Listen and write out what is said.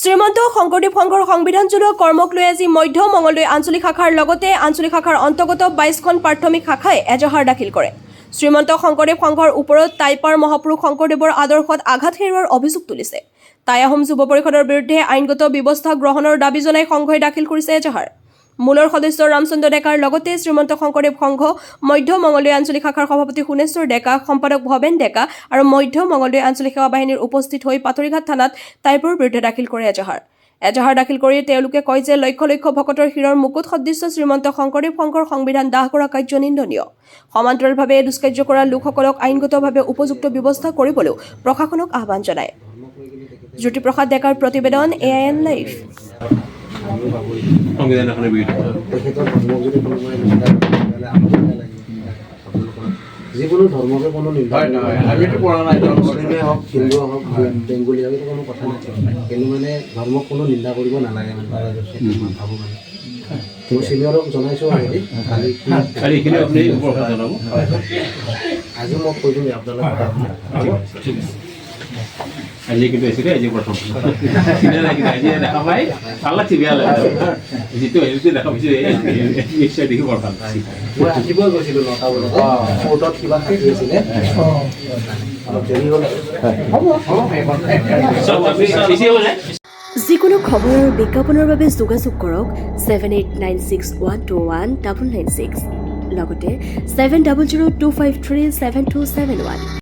শ্ৰীমন্ত শংকৰদেৱ সংঘৰ সংবিধান জনোৱা কৰ্মক লৈ আজি মধ্য মঙলদৈ আঞ্চলিক শাখাৰ লগতে আঞ্চলিক শাখাৰ অন্তৰ্গত 22খন প্ৰাথমিক শাখাই এজাহাৰ দাখিল কৰে। শ্ৰীমন্ত শংকৰদেৱ সংঘৰ ওপৰত টাইপাৰ মহাপুৰুষ শংকৰদেৱৰ আদৰ্শত আঘাত হেৰুৱাৰ অভিযোগ তুলিছে। টাই আহোম যুৱ পৰিষদৰ বিৰুদ্ধে আইনগত ব্যৱস্থা গ্ৰহণৰ দাবী জনাই সংঘই দাখিল কৰিছে এজাহাৰ। মূলৰ সদস্য ৰামচন্দ্ৰ ডেকাৰ লগতে শ্ৰীমন্ত শংকৰদেৱ সংঘ মধ্য মঙলদৈ আঞ্চলিক শাখাৰ সভাপতি সোণেশ্বৰ ডেকা, সম্পাদক ভৱেন ডেকা আৰু মধ্য মঙলদৈ আঞ্চলিক সেৱা বাহিনীৰ উপস্থিত হৈ পাতৰিঘাট থানাত টাইপৰ বিৰুদ্ধে দাখিল কৰে এজাহাৰ। এজাহাৰ দাখিল কৰি তেওঁলোকে কয় যে লক্ষ লক্ষ ভকতৰ শিৰৰ মুকুট সদৃশ্য শ্ৰীমন্ত শংকৰদেৱ সংঘৰ সংবিধান দাহ কৰা কাৰ্য নিন্দনীয়। সমান্তৰালভাৱে এই দুষ্কাৰ্য কৰা লোকসকলক আইনগতভাৱে উপযুক্ত ব্যৱস্থা কৰিবলৈও প্ৰশাসনক আহ্বান জনায়। জ্যোতিপ্ৰসাদ ডেকাৰ প্ৰতিবেদন AIN লাইভ। সংবিধান এখনে তেখেতৰ ধৰ্মক যদি কোনোবাই নিন্দা কৰে যিকোনো ধৰ্মকে কোনো নিন্দা আমিতো পৰা নাই মুছলিমে হওক হিন্দু হওক বেংগলী হওক এইটো কোনো কথা নাই, কিন্তু মানে ধৰ্মক কোনো নিন্দা কৰিব নালাগে মানে মই ভাবোঁ মানে মই চিনিয়ৰক জনাইছোঁ অলৰেডি কালি এইখিনি আপুনি ওপৰত জনাব। আজি মই কৈ দিম আপোনালোক আজি কিন্তু আছিলে আজি প্ৰথম চিনা লাগিলে আজি দেখা পাই ভাল লাগছে, বেয়া লাগে যিটো হেৰিটো দেখা পাইছোঁ নিশ্চয় দেখি বৰ ভাল লাগছে। মই ৰাতিপুৱা গৈছিলোঁ 9টা বজাত কোৰ্টত কিবা খাই হৈছিলে অলপ দেৰি হ'ল। যিকোনো খবৰ আৰু বিজ্ঞাপনৰ বাবে যোগাযোগ কৰক 7896121996 লগতে 7002537271।